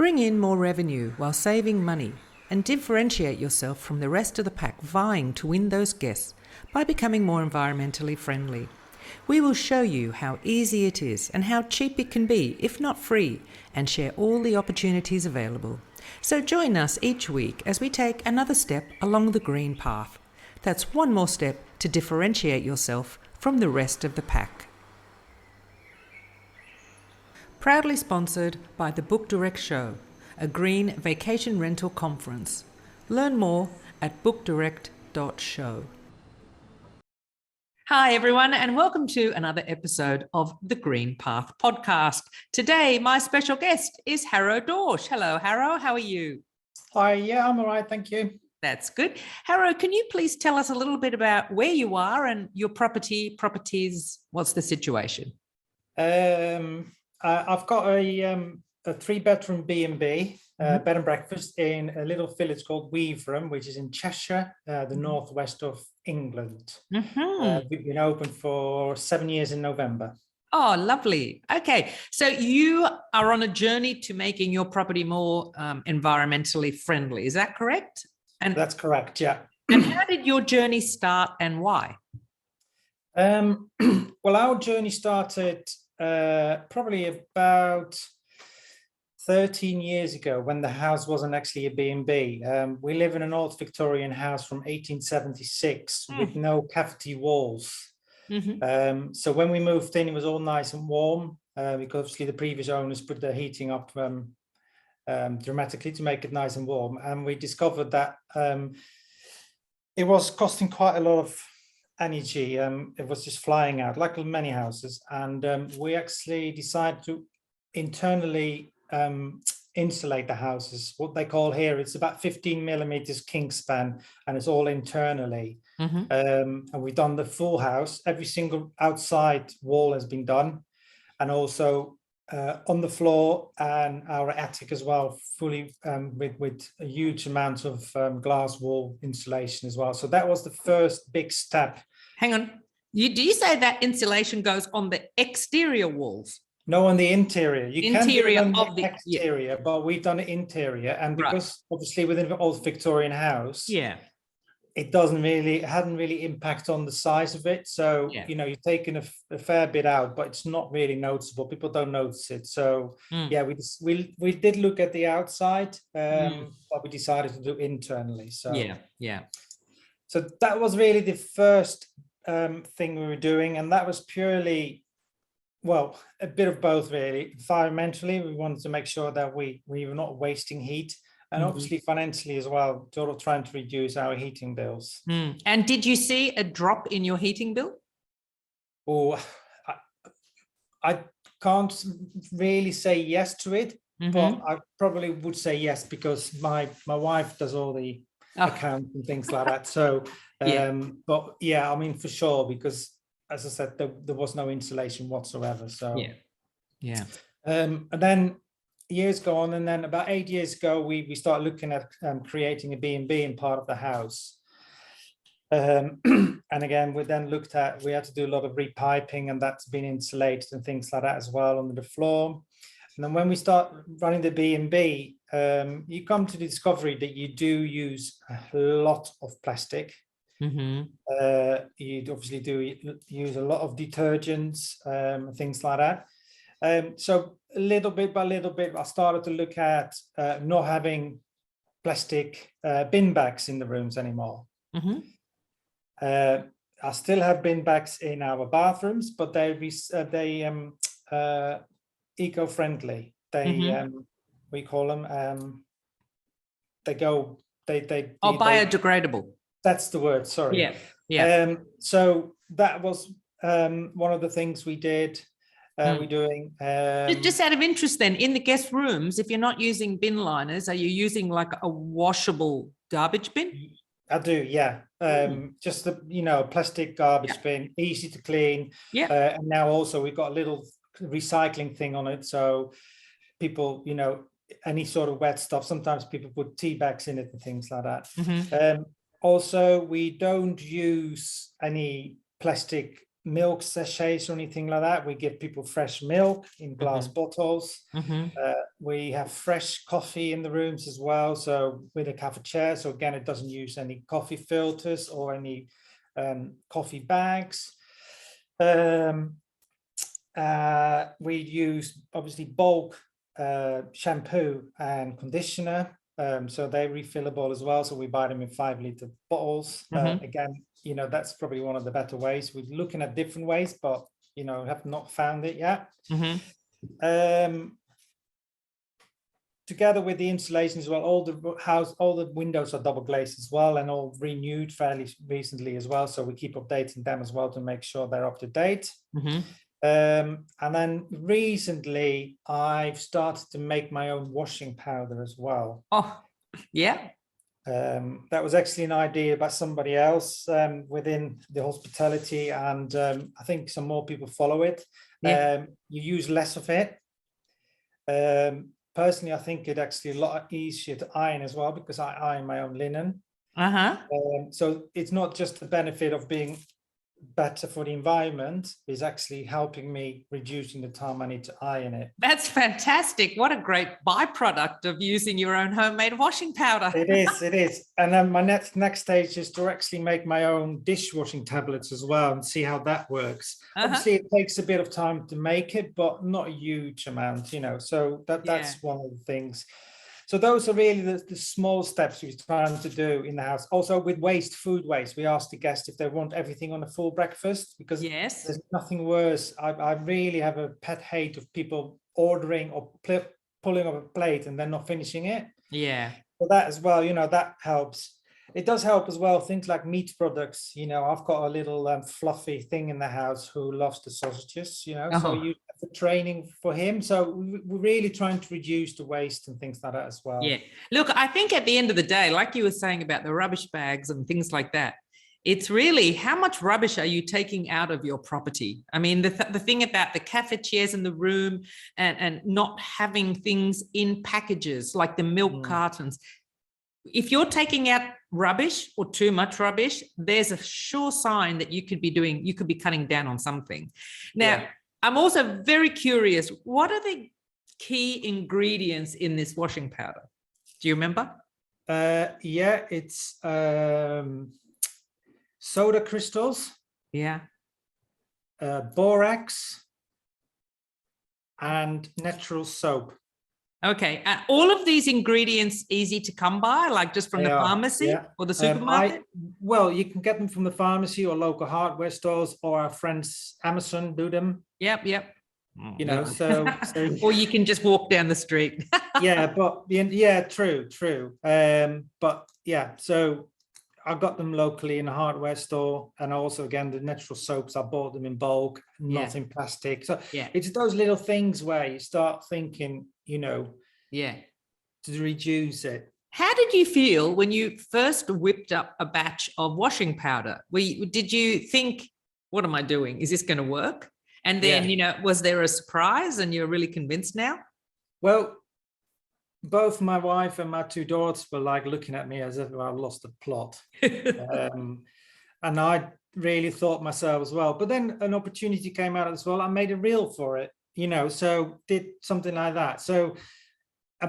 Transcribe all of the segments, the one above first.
Bring in more revenue while saving money and differentiate yourself from the rest of the pack vying to win those guests by becoming more environmentally friendly. We will show you how easy it is and how cheap it can be, if not free, and share all the opportunities available. So join us each week as we take another step along the green path. That's one more step to differentiate yourself from the rest of the pack. Proudly sponsored by the Book Direct Show, a green vacation rental conference. Learn more at bookdirect.show. Hi, everyone, and welcome to another episode of the Green Path podcast. Today, my special guest is Harro Dorsch. Hello, Harro. How are you? Hi, yeah, I'm all right. Thank you. That's good. Harro, can you please tell us a little bit about where you are and your properties? What's the situation? I've got a 3-bedroom B&B, bed and breakfast in a little village called Weaverham, which is in Cheshire, the northwest of England. We've been open for 7 years in November. Oh, lovely. Okay. So you are on a journey to making your property more environmentally friendly. Is that correct? And that's correct, yeah. And how did your journey start and why? Well, our journey started probably about 13 years ago when the house wasn't actually a B&B. We live in an old Victorian house from 1876 with no cavity walls. So when we moved in, it was all nice and warm because obviously the previous owners put the heating up dramatically to make it nice and warm. And we discovered that it was costing quite a lot of energy. It was just flying out like many houses. And we actually decided to internally insulate the houses. What they call here, it's about 15 millimeters kingspan, and it's all internally. And we've done the full house. Every single outside wall has been done, and also on the floor and our attic as well, fully with a huge amount of glass wall insulation as well. So that was the first big step. Hang on, do you say that insulation goes on the exterior walls? No, on the interior. You can do it on the exterior, yeah. But we've done it interior, and because obviously within an old Victorian house, it hadn't really impact on the size of it. So you know, you've taken a fair bit out, but it's not really noticeable. People don't notice it. So yeah, we did look at the outside, but we decided to do internally. So so that was really the first thing we were doing, and that was purely, well, a bit of both really. Environmentally, we wanted to make sure that we were not wasting heat, and obviously financially as well, sort of trying to reduce our heating bills. And did you see a drop in your heating bill? Oh, I can't really say yes to it, but I probably would say yes because my wife does all the accounts and things like that. So, but yeah, I mean, for sure, because as I said, there was no insulation whatsoever. So and then years go on, and then about 8 years ago, we started looking at creating a B&B in part of the house. And again, we then looked at, we had to do a lot of repiping, and that's been insulated and things like that as well under the floor. And then when we start running the B&B, you come to the discovery that you do use a lot of plastic. You obviously do use a lot of detergents, things like that. So little bit by little bit, I started to look at not having plastic bin bags in the rooms anymore. I still have bin bags in our bathrooms, but they eco-friendly. They we call them. They biodegradable. That's the word. Sorry. So that was one of the things we did. We're doing. Just out of interest, then, in the guest rooms, if you're not using bin liners, are you using like a washable garbage bin? I do, yeah. Just the plastic garbage bin, easy to clean. And now also we've got a little recycling thing on it, so people, any sort of wet stuff. Sometimes people put tea bags in it and things like that. Also, we don't use any plastic milk sachets or anything like that. We give people fresh milk in glass bottles. We have fresh coffee in the rooms as well. So with a cafetiere, so again, it doesn't use any coffee filters or any coffee bags. We use obviously bulk shampoo and conditioner. So they're refillable as well. So we buy them in 5-liter bottles. Again, you know, that's probably one of the better ways. We're looking at different ways, but, you know, have not found it yet. Together with the insulation as well, all the windows are double glazed as well, and all renewed fairly recently as well. So we keep updating them as well to make sure they're up to date. And then recently I've started to make my own washing powder as well. Oh, yeah. That was actually an idea by somebody else within the hospitality, and I think some more people follow it. You use less of it. Personally, I think it actually a lot easier to iron as well, because I iron my own linen. So it's not just the benefit of being better for the environment, is actually helping me reducing the time I need to iron it. That's fantastic. What a great byproduct of using your own homemade washing powder. It is. And then my next stage is to actually make my own dishwashing tablets as well and see how that works. Obviously, it takes a bit of time to make it, but not a huge amount, you know, so that's one of the things. So those are really the small steps we're trying to do in the house. Also with food waste, we ask the guests if they want everything on a full breakfast, because there's nothing worse. I really have a pet hate of people ordering or pulling up a plate and then not finishing it. So that as well, you know, that helps. It does help as well, things like meat products. You know, I've got a little fluffy thing in the house who loves the sausages, you know, so you have the training for him. So we're really trying to reduce the waste and things like that as well. Look, I think at the end of the day, like you were saying about the rubbish bags and things like that, it's really how much rubbish are you taking out of your property? I mean, the thing about the cafetières in the room and not having things in packages like the milk cartons. If you're taking out rubbish or too much rubbish, there's a sure sign that you could be cutting down on something. Now, I'm also very curious, what are the key ingredients in this washing powder? Do you remember? It's soda crystals. Borax and natural soap. Okay, all of these ingredients easy to come by, like just from the pharmacy or the supermarket? Well, you can get them from the pharmacy or local hardware stores, or our friends Amazon do them. Yep. You know, so or you can just walk down the street. True. But yeah, so I got them locally in a hardware store, and also again the natural soaps, I bought them in bulk, not in plastic. So it's those little things where you start thinking, you know, to reduce it. How did you feel when you first whipped up a batch of washing powder? Did you think, what am I doing? Is this going to work? And then, you know, was there a surprise and you're really convinced now? Well, both my wife and my two daughters were like looking at me as if I lost the plot. And I really thought myself as well. But then an opportunity came out as well. I made a reel for it, you know, so did something like that. So,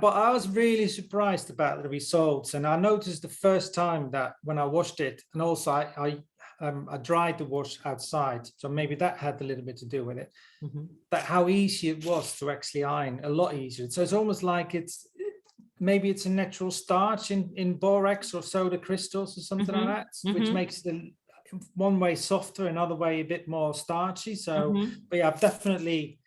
but I was really surprised about the results. And I noticed the first time that when I washed it, and also I dried the wash outside, so maybe that had a little bit to do with it. But how easy it was to actually iron, a lot easier. So it's almost like maybe it's a natural starch in borax or soda crystals or something like that, which makes it one way softer, another way a bit more starchy. So, but yeah, I've definitely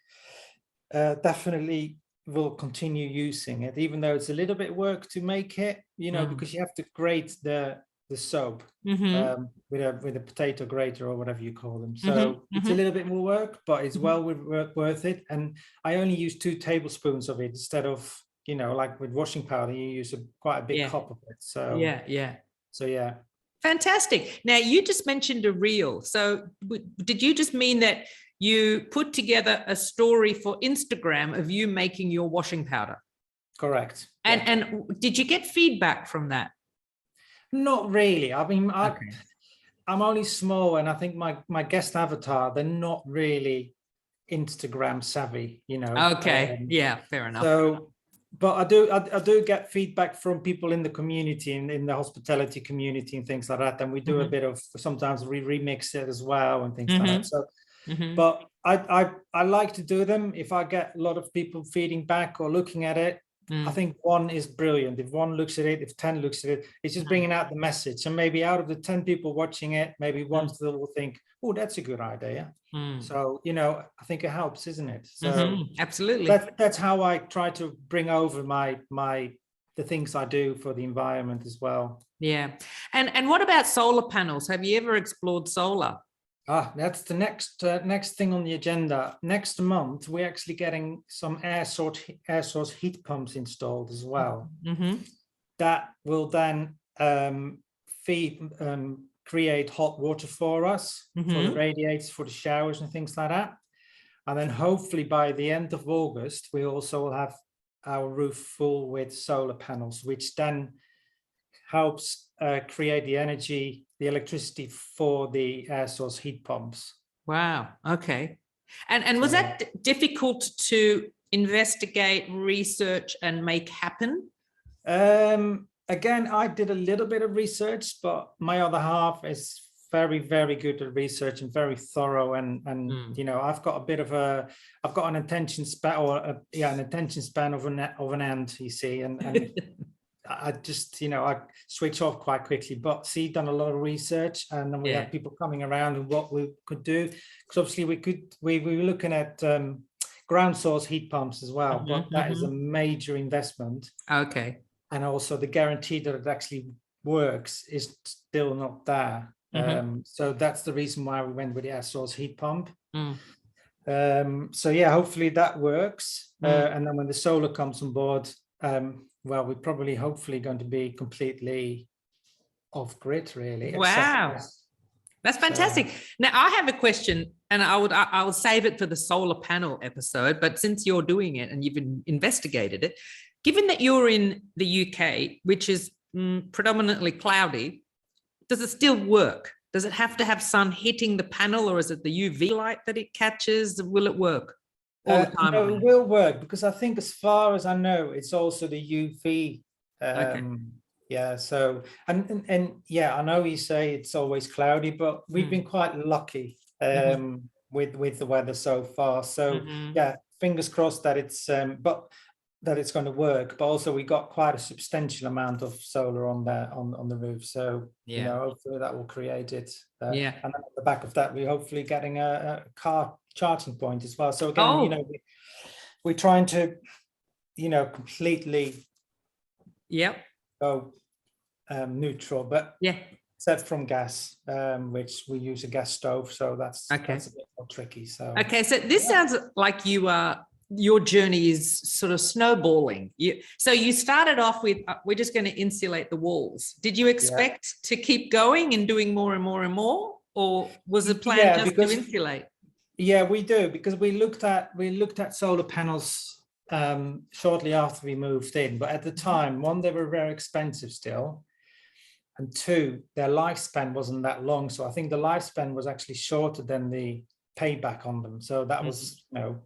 will continue using it, even though it's a little bit work to make it, you know, because you have to grate the soap with a potato grater or whatever you call them. So it's a little bit more work, but it's well worth it. And I only use 2 tablespoons of it instead of, you know, like with washing powder, you use quite a big cup of it. So yeah. Fantastic. Now you just mentioned a reel. So did you just mean that you put together a story for Instagram of you making your washing powder? Correct. And did you get feedback from that? Not really. I mean, I'm only small, and I think my guest avatar, they're not really Instagram savvy, you know. Okay. Yeah, fair enough. So, but I do get feedback from people in the community, in the hospitality community and things like that. And we do a bit of, sometimes we remix it as well and things like that. So, but I like to do them. If I get a lot of people feeding back or looking at it, I think one is brilliant. If one looks at it, if 10 looks at it, it's just bringing out the message. And maybe out of the 10 people watching it, maybe one still will think, oh, that's a good idea. So, you know, I think it helps, isn't it? So absolutely. That's how I try to bring over the things I do for the environment as well. Yeah. And what about solar panels? Have you ever explored solar? That's the next thing on the agenda. Next month, we're actually getting some air source heat pumps installed as well. That will then create hot water for us, for the radiators, for the showers and things like that. And then hopefully by the end of August, we also will have our roof full with solar panels, which then helps create the energy, the electricity for the air source heat pumps. Wow. Okay. And was that difficult to investigate, research, and make happen? Again, I did a little bit of research, but my other half is very, very good at research and very thorough. And you know, I've got an attention span, an attention span of an ant, you see, and I just, you know, I switch off quite quickly. But see, done a lot of research, and then we had people coming around and what we could do, because obviously we were looking at ground source heat pumps as well, but that is a major investment. Okay. And also the guarantee that it actually works is still not there. So that's the reason why we went with the air source heat pump. So yeah, hopefully that works. And then when the solar comes on board, well, we're probably hopefully going to be completely off grid, really. Wow. That's fantastic. Now I have a question, and I'll save it for the solar panel episode, but since you're doing it and you've investigated it, given that you're in the UK, which is predominantly cloudy, does it still work? Does it have to have sun hitting the panel, or is it the UV light that it catches? Will it work all the time? No, it will work, because I think, as far as I know, it's also the UV. Yeah. So and yeah, I know you say it's always cloudy, but we've been quite lucky with the weather so far. So yeah, fingers crossed that it's that it's going to work. But also we got quite a substantial amount of solar on the roof. So you know, hopefully that will create it. And then at the back of that, we're hopefully getting a car charging point as well. So again, you know, we're trying to, you know, completely go neutral, but except from gas, which we use a gas stove, so that's a bit more tricky. So so this sounds like your journey is sort of snowballing. So you started off with we're just going to insulate the walls. Did you expect to keep going and doing more and more and more, or was the plan just to insulate? Yeah, we do, because we looked at solar panels shortly after we moved in, but at the time, one, they were very expensive still, and two, their lifespan wasn't that long. So I think the lifespan was actually shorter than the payback on them. So that was, you know,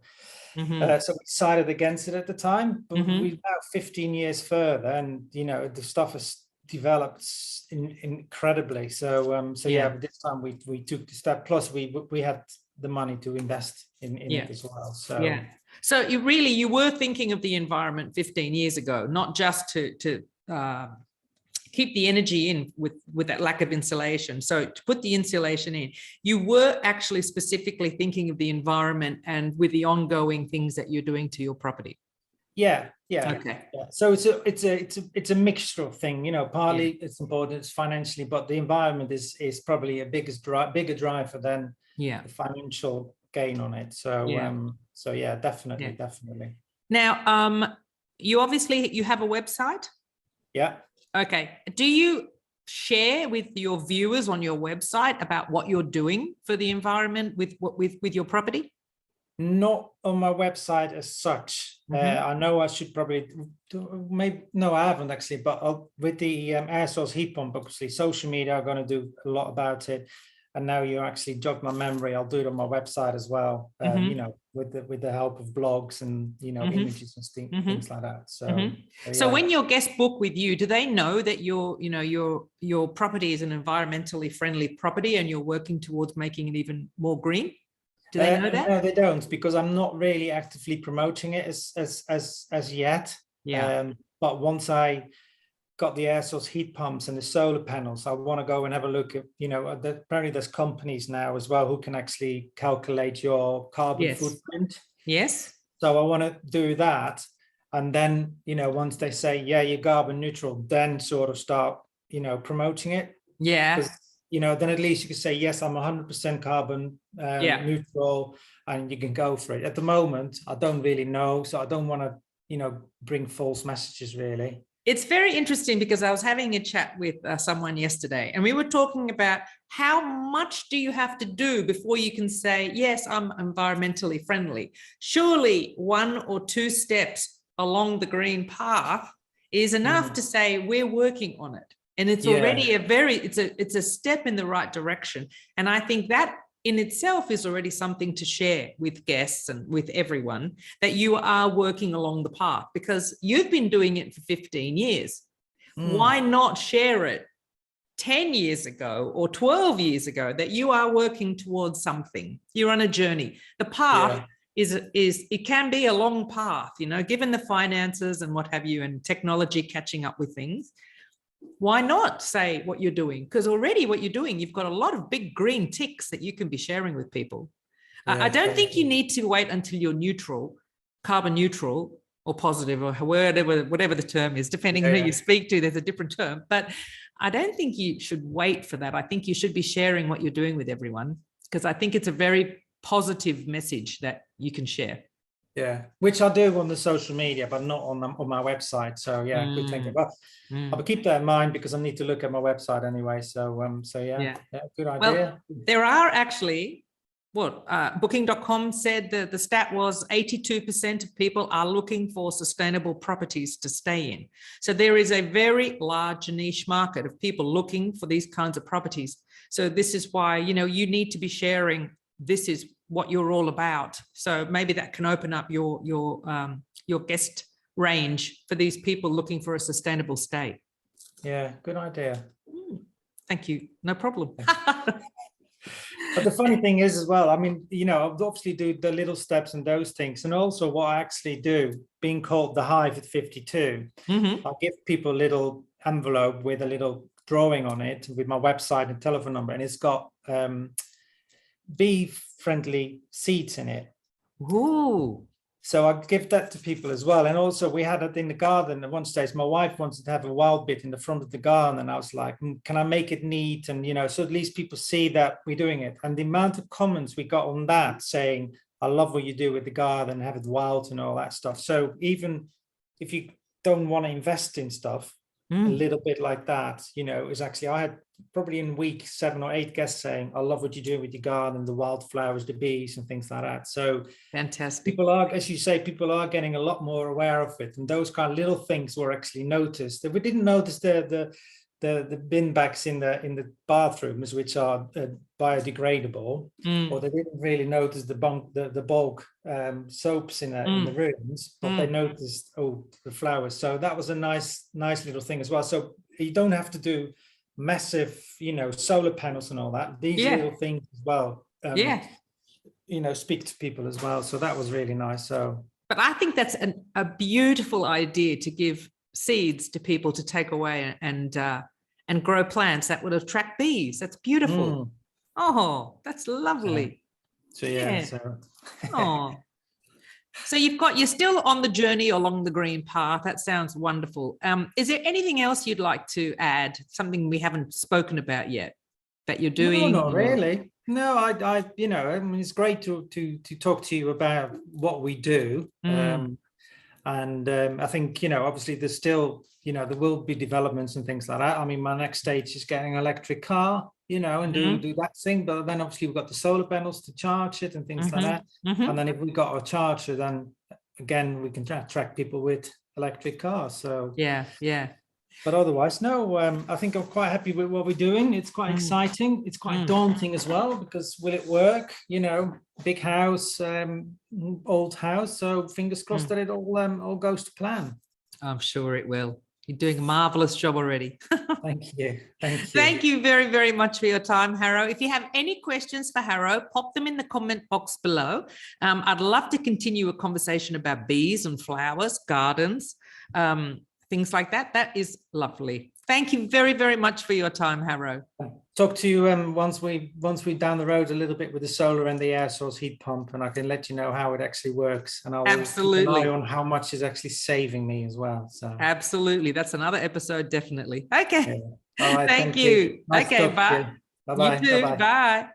so we decided against it at the time. But we're now 15 years further, and you know, the stuff has developed incredibly. So yeah, but this time we took the step. Plus, we had the money to invest in it as well. So so you were thinking of the environment 15 years ago, not just to keep the energy in with that lack of insulation. So to put the insulation in, you were actually specifically thinking of the environment and with the ongoing things that you're doing to your property. Yeah. Okay. Yeah. So it's a mixture of thing, you know. Partly it's important, it's financially, but the environment is probably a bigger driver than the financial gain on it. So so yeah, definitely. Now you have a website? Yeah. Okay. Do you share with your viewers on your website about what you're doing for the environment with your property? Not on my website as such. I know I should probably maybe no, I haven't actually, but with the air source heat pump, obviously social media are going to do a lot about it. And now you actually jog my memory. I'll do it on my website as well. You know, with the help of blogs and images and things like that. So, so when your guests book with you, do they know that your property is an environmentally friendly property and you're working towards making it even more green? Do they know that? No, they don't, because I'm not really actively promoting it as yet. Yeah. But once I got the air source heat pumps and the solar panels, I want to go and have a look at, apparently there's companies now as well who can actually calculate your carbon footprint. Yes. So I want to do that. And then, once they say, yeah, you're carbon neutral, then sort of start, promoting it. Yeah. Then at least you can say, yes, I'm 100% carbon neutral, and you can go for it. At the moment, I don't really know. So I don't want to, bring false messages, really. It's very interesting because I was having a chat with someone yesterday, and we were talking about how much do you have to do before you can say, yes, I'm environmentally friendly. Surely 1 or 2 steps along the green path is enough to say we're working on it. And it's already it's a step in the right direction. And I think that in itself is already something to share with guests and with everyone, that you are working along the path, because you've been doing it for 15 years. Why not share it 10 years ago or 12 years ago that you are working towards something? You're on a journey. The path is it can be a long path, given the finances and what have you, and technology catching up with things. Why not say what you're doing? Because already what you're doing, you've got a lot of big green ticks that you can be sharing with people. I don't think you need to wait until you're neutral, carbon neutral or positive, or whatever the term is, depending on who you speak to, there's a different term. But I don't think you should wait for that. I think you should be sharing what you're doing with everyone, because I think it's a very positive message that you can share. Yeah, which I do on the social media, but not on my website. So yeah, good thinking. Well, I'll keep that in mind because I need to look at my website anyway. So yeah, good idea. Well, there are actually Booking.com said that the stat was 82% of people are looking for sustainable properties to stay in. So there is a very large niche market of people looking for these kinds of properties. So this is why, you need to be sharing, this is what you're all about. So maybe that can open up your guest range for these people looking for a sustainable stay. Yeah, good idea. Thank you. No problem. But the funny thing is as well, I mean, I obviously do the little steps and those things. And also what I actually do, being called the Hive at 52, I give people a little envelope with a little drawing on it with my website and telephone number. And it's got bee-friendly seeds in it. Ooh. So I give that to people as well. And also we had it in the garden at one stage. My wife wanted to have a wild bit in the front of the garden. And I was like, can I make it neat? And, so at least people see that we're doing it. And the amount of comments we got on that saying, I love what you do with the garden, have it wild and all that stuff. So even if you don't want to invest in stuff, a little bit like that, is actually, I had probably in week 7 or 8 guests saying, I love what you do with your garden, the wildflowers, the bees and things like that. So fantastic. People are, as you say, people are getting a lot more aware of it. And those kind of little things were actually noticed. We didn't notice the bin bags in the bathrooms, which are biodegradable, or they didn't really notice the bulk soaps in the rooms, but they noticed the flowers. So that was a nice little thing as well. So you don't have to do massive, solar panels and all that. These little things as well. Speak to people as well. So that was really nice. But I think that's a beautiful idea, to give seeds to people to take away and grow plants that would attract bees. That's beautiful. Oh, that's lovely. So you're still on the journey along the green path. That sounds wonderful. Is there anything else you'd like to add? Something we haven't spoken about yet that you're doing? No, not really. No, I mean, it's great to talk to you about what we do. And I think, obviously there's still, there will be developments and things like that. I mean, my next stage is getting an electric car, and do that thing. But then obviously we've got the solar panels to charge it and things like that. And then if we got a charger, then again, we can attract people with electric cars. So Yeah, yeah. but otherwise, no, I think I'm quite happy with what we're doing. It's quite exciting. It's quite daunting as well, because will it work? You know, big house, old house. So fingers crossed that it all goes to plan. I'm sure it will. You're doing a marvelous job already. Thank you. Thank you. Thank you very, very much for your time, Harro. If you have any questions for Harro, pop them in the comment box below. I'd love to continue a conversation about bees and flowers, gardens, things like that. That is lovely. Thank you very, very much for your time, Harro. Talk to you once we're down the road a little bit with the solar and the air source heat pump, and I can let you know how it actually works. And I'll Absolutely keep an eye on how much is actually saving me as well. So absolutely, that's another episode, definitely. Okay. yeah. All right, Thank you. Nice okay, bye. Bye bye. You too. Bye.